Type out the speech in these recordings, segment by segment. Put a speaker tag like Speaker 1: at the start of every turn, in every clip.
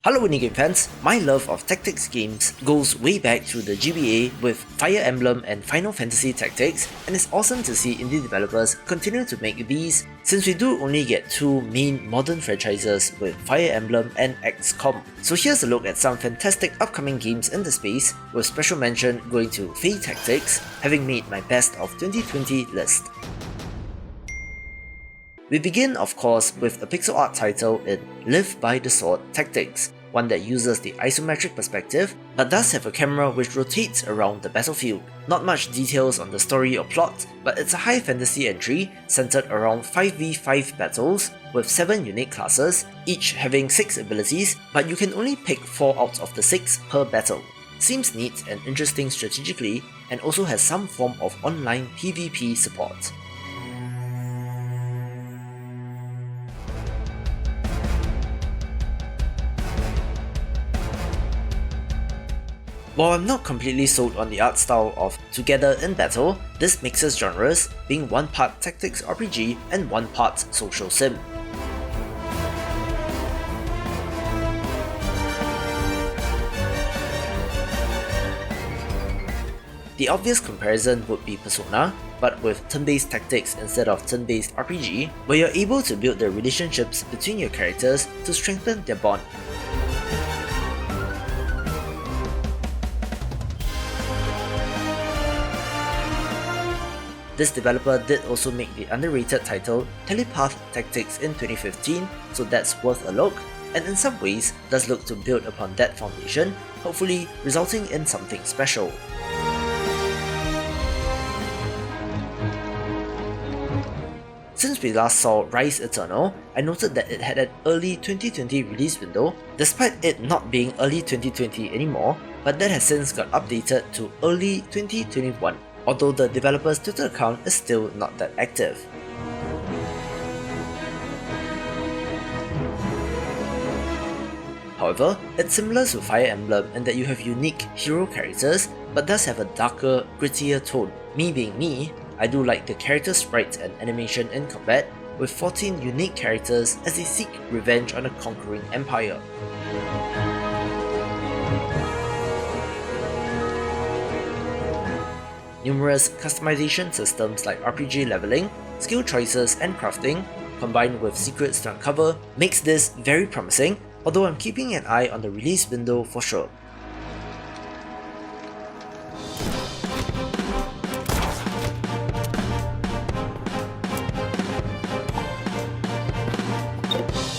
Speaker 1: Hello Unigame fans, my love of tactics games goes way back to the GBA with Fire Emblem and Final Fantasy Tactics, and it's awesome to see indie developers continue to make these since we do only get two main modern franchises with Fire Emblem and XCOM. So here's a look at some fantastic upcoming games in the space, with special mention going to Fey Tactics, having made my best of 2020 list. We begin of course with a pixel art title in Live by the Sword Tactics, one that uses the isometric perspective but does have a camera which rotates around the battlefield. Not much details on the story or plot, but it's a high fantasy entry centered around 5v5 battles with 7 unique classes, each having 6 abilities, but you can only pick 4 out of the 6 per battle. Seems neat and interesting strategically, and also has some form of online PvP support. While I'm not completely sold on the art style of Together in Battle, this mixes genres, being one part tactics RPG and one part social sim. The obvious comparison would be Persona, but with turn-based tactics instead of turn-based RPG, where you're able to build the relationships between your characters to strengthen their bond. This developer did also make the underrated title Telepath Tactics in 2015, so that's worth a look, and in some ways does look to build upon that foundation, hopefully resulting in something special. Since we last saw Rise Eterna, I noted that it had an early 2020 release window, despite it not being early 2020 anymore, but that has since got updated to early 2021. Although the developer's Twitter account is still not that active. However, it's similar to Fire Emblem in that you have unique hero characters, but does have a darker, grittier tone. Me being me, I do like the character sprites and animation in combat, with 14 unique characters as they seek revenge on a conquering empire. Numerous customization systems like RPG leveling, skill choices and crafting, combined with secrets to uncover, makes this very promising, although I'm keeping an eye on the release window for sure.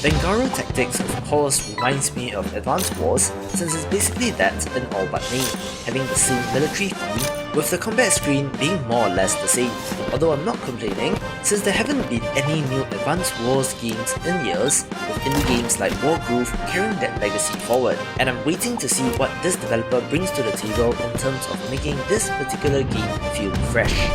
Speaker 1: Vangaro Tactics of course reminds me of Advance Wars, since it's basically that in all but name, having the same military theme, with the combat screen being more or less the same. Although I'm not complaining, since there haven't been any new Advance Wars games in years, with indie games like Wargroove carrying that legacy forward, and I'm waiting to see what this developer brings to the table in terms of making this particular game feel fresh.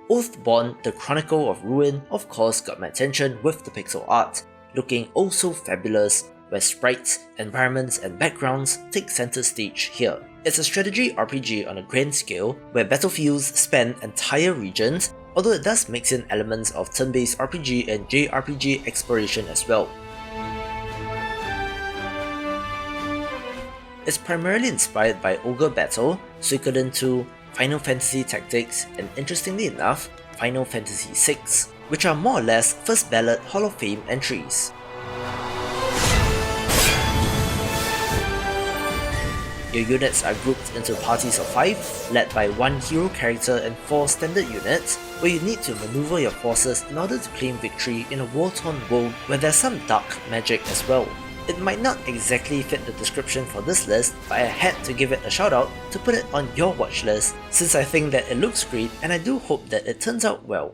Speaker 1: Oathborn, the Chronicle of Ruin, of course got my attention with the pixel art, looking oh so fabulous, where sprites, environments and backgrounds take center stage here. It's a strategy RPG on a grand scale, where battlefields span entire regions, although it does mix in elements of turn-based RPG and JRPG exploration as well. It's primarily inspired by Ogre Battle, Suikoden 2, Final Fantasy Tactics, and interestingly enough, Final Fantasy VI, which are more or less first ballot Hall of Fame entries. Your units are grouped into parties of 5, led by 1 hero character and 4 standard units, where you need to maneuver your forces in order to claim victory in a war-torn world where there's some dark magic as well. It might not exactly fit the description for this list, but I had to give it a shout out to put it on your watch list, since I think that it looks great and I do hope that it turns out well.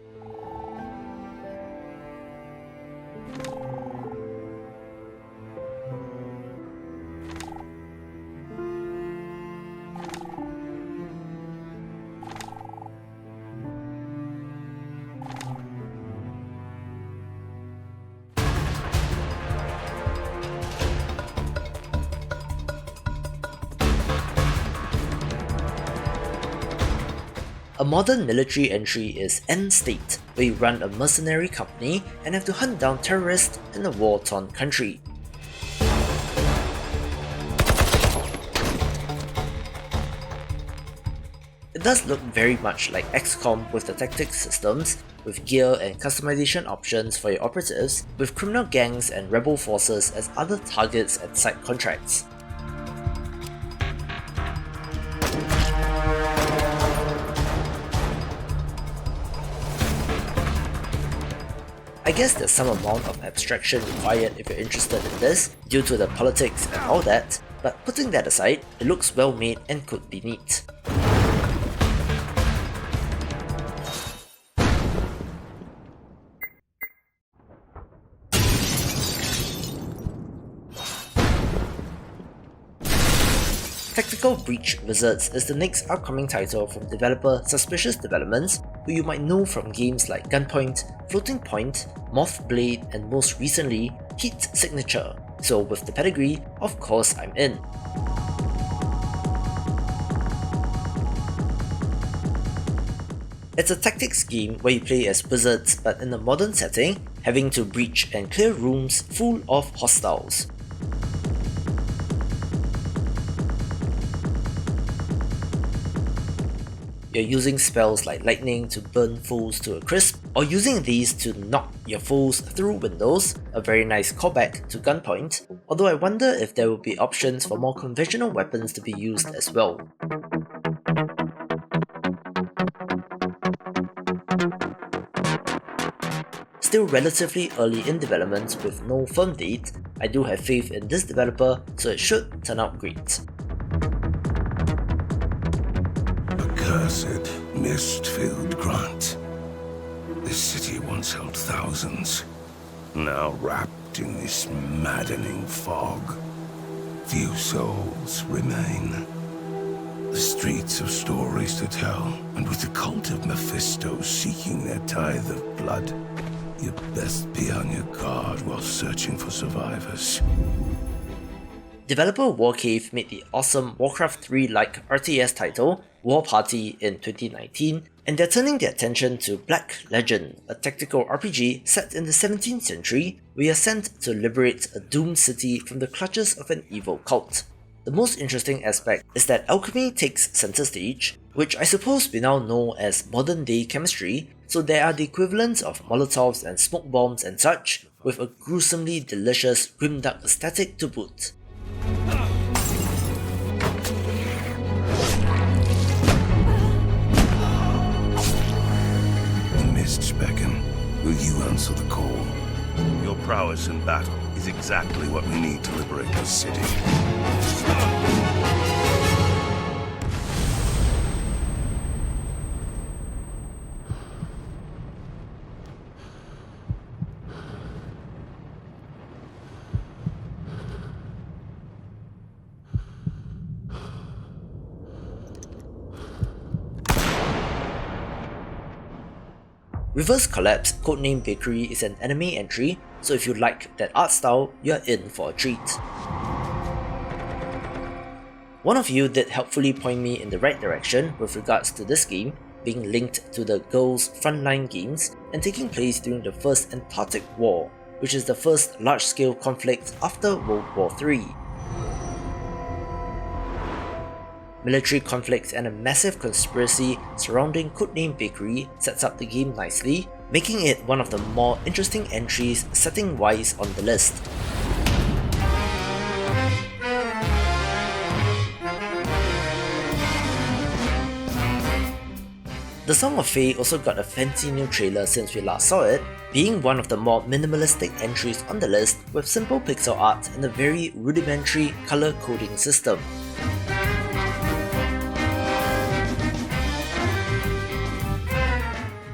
Speaker 1: A modern military entry is End State, where you run a mercenary company and have to hunt down terrorists in a war-torn country. It does look very much like XCOM with the tactics systems, with gear and customization options for your operatives, with criminal gangs and rebel forces as other targets and side contracts. I guess there's some amount of abstraction required if you're interested in this, due to the politics and all that, but putting that aside, it looks well made and could be neat. Tactical Breach Wizards is the next upcoming title from developer Suspicious Developments, who you might know from games like Gunpoint, Floating Point, Moth Blade, and most recently, Heat Signature. So with the pedigree, of course I'm in. It's a tactics game where you play as wizards but in a modern setting, having to breach and clear rooms full of hostiles. You're using spells like lightning to burn foes to a crisp, or using these to knock your foes through windows, a very nice callback to Gunpoint, although I wonder if there will be options for more conventional weapons to be used as well. Still relatively early in development with no firm date, I do have faith in this developer, so it should turn out great.
Speaker 2: Accursed, mist-filled grant. This city once held thousands, now wrapped in this maddening fog. Few souls remain. The streets have stories to tell, and with the cult of Mephisto seeking their tithe of blood, you'd best be on your guard while searching for survivors.
Speaker 1: Developer Warcave made the awesome Warcraft 3-like RTS title, War Party, in 2019, and they're turning their attention to Black Legend, a tactical RPG set in the 17th century, where you're sent to liberate a doomed city from the clutches of an evil cult. The most interesting aspect is that alchemy takes center stage, which I suppose we now know as modern day chemistry, so there are the equivalents of Molotovs and smoke bombs and such, with a gruesomely delicious grimdark aesthetic to boot.
Speaker 2: The mists beckon. Will you answer the call?
Speaker 3: Your prowess in battle is exactly what we need to liberate this city.
Speaker 1: Reverse Collapse Codename Bakery is an anime entry, so if you like that art style, you're in for a treat. One of you did helpfully point me in the right direction with regards to this game being linked to the Girls' Frontline games and taking place during the First Antarctic War, which is the first large-scale conflict after World War III. Military conflicts and a massive conspiracy surrounding Codename Bakery sets up the game nicely, making it one of the more interesting entries setting-wise on the list. The Song of Fae also got a fancy new trailer since we last saw it, being one of the more minimalistic entries on the list with simple pixel art and a very rudimentary color coding system.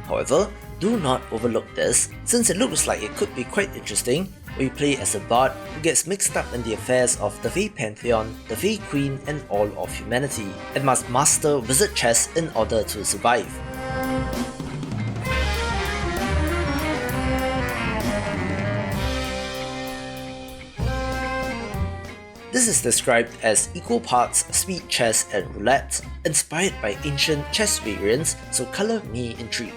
Speaker 1: However, do not overlook this, since it looks like it could be quite interesting, where you play as a bard who gets mixed up in the affairs of the Fae Pantheon, the Fae Queen, and all of humanity, and must master wizard chess in order to survive. This is described as equal parts speed chess and roulette, inspired by ancient chess variants, so colour me intrigued.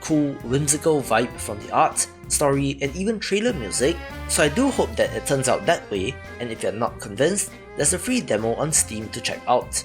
Speaker 1: Cool, whimsical vibe from the art, story, and even trailer music, so I do hope that it turns out that way, and if you're not convinced, there's a free demo on Steam to check out.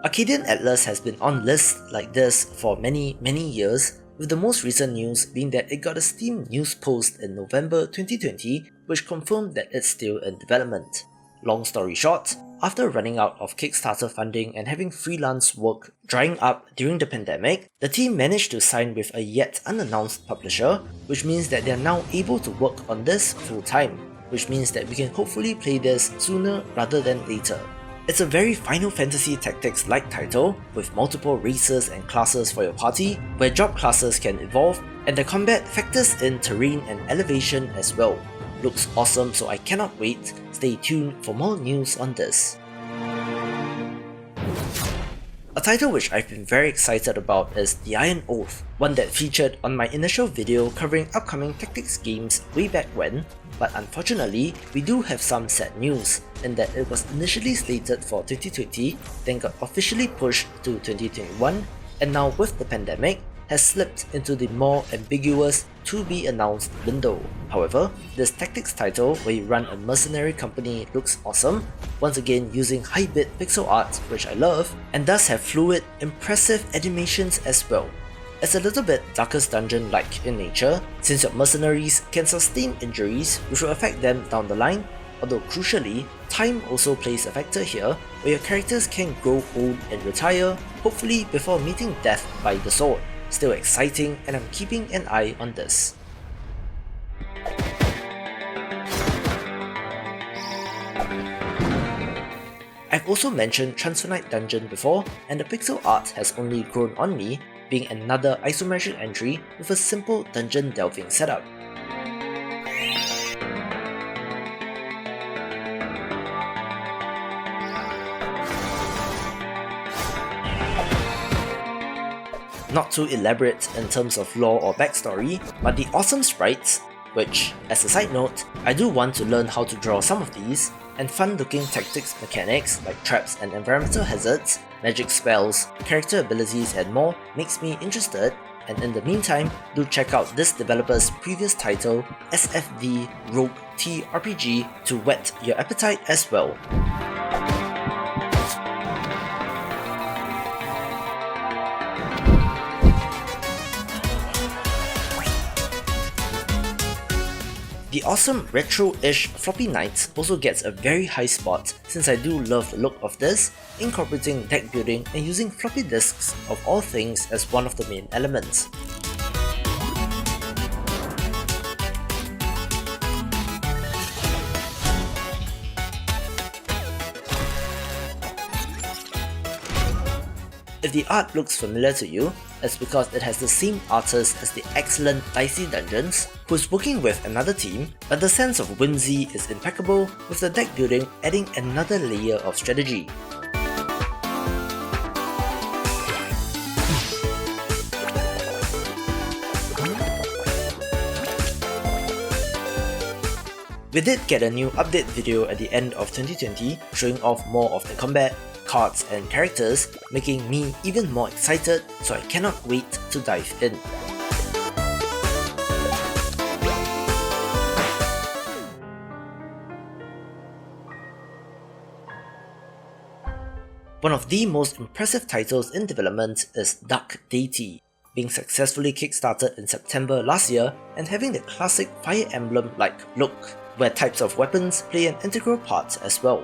Speaker 1: Arcadian Atlas has been on lists like this for many years, with the most recent news being that it got a Steam news post in November 2020 which confirmed that it's still in development. Long story short, after running out of Kickstarter funding and having freelance work drying up during the pandemic, the team managed to sign with a yet unannounced publisher, which means that they are now able to work on this full time, which means that we can hopefully play this sooner rather than later. It's a very Final Fantasy Tactics-like title, with multiple races and classes for your party, where job classes can evolve, and the combat factors in terrain and elevation as well. Looks awesome, so I cannot wait. Stay tuned for more news on this. A title which I've been very excited about is The Iron Oath, one that featured on my initial video covering upcoming tactics games way back when, but unfortunately, we do have some sad news, in that it was initially slated for 2020, then got officially pushed to 2021, and now with the pandemic, has slipped into the more ambiguous to-be-announced window. However, this tactics title where you run a mercenary company looks awesome, once again using high-bit pixel art, which I love, and does have fluid, impressive animations as well. It's a little bit Darkest Dungeon-like in nature, since your mercenaries can sustain injuries which will affect them down the line, although crucially, time also plays a factor here, where your characters can grow old and retire, hopefully before meeting death by the sword. Still exciting, and I'm keeping an eye on this. I've also mentioned Transfinite Dungeon before, and the pixel art has only grown on me, being another isometric entry with a simple dungeon delving setup. Not too elaborate in terms of lore or backstory, but the awesome sprites, which, as a side note, I do want to learn how to draw some of these, and fun looking tactics mechanics like traps and environmental hazards, magic spells, character abilities and more makes me interested, and in the meantime, do check out this developer's previous title, SFD Rogue TRPG, to whet your appetite as well. The awesome retro-ish Floppy Knights also gets a very high spot, since I do love the look of this, incorporating deck building and using floppy disks of all things as one of the main elements. If the art looks familiar to you, it's because it has the same artist as the excellent Dicey Dungeons, who is working with another team, but the sense of whimsy is impeccable, with the deck building adding another layer of strategy. We did get a new update video at the end of 2020 showing off more of the combat, cards and characters, making me even more excited, so I cannot wait to dive in. One of the most impressive titles in development is Dark Deity, being successfully kickstarted in September last year and having the classic Fire Emblem-like look, where types of weapons play an integral part as well.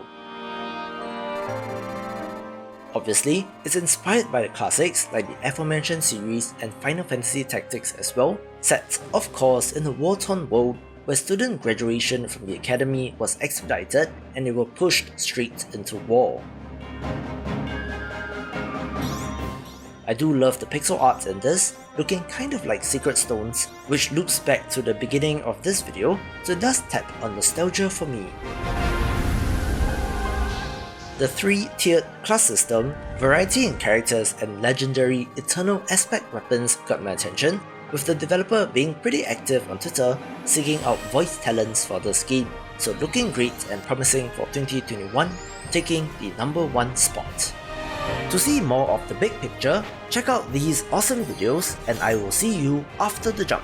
Speaker 1: Obviously, it's inspired by the classics like the aforementioned series and Final Fantasy Tactics as well, set, of course, in a war-torn world where student graduation from the academy was expedited and they were pushed straight into war. I do love the pixel art in this, looking kind of like secret stones, which loops back to the beginning of this video, so it does tap on nostalgia for me. The 3-tiered class system, variety in characters and legendary eternal aspect weapons got my attention, with the developer being pretty active on Twitter seeking out voice talents for this game, so looking great and promising for 2021, taking the #1 spot. To see more of the big picture, check out these awesome videos and I will see you after the jump.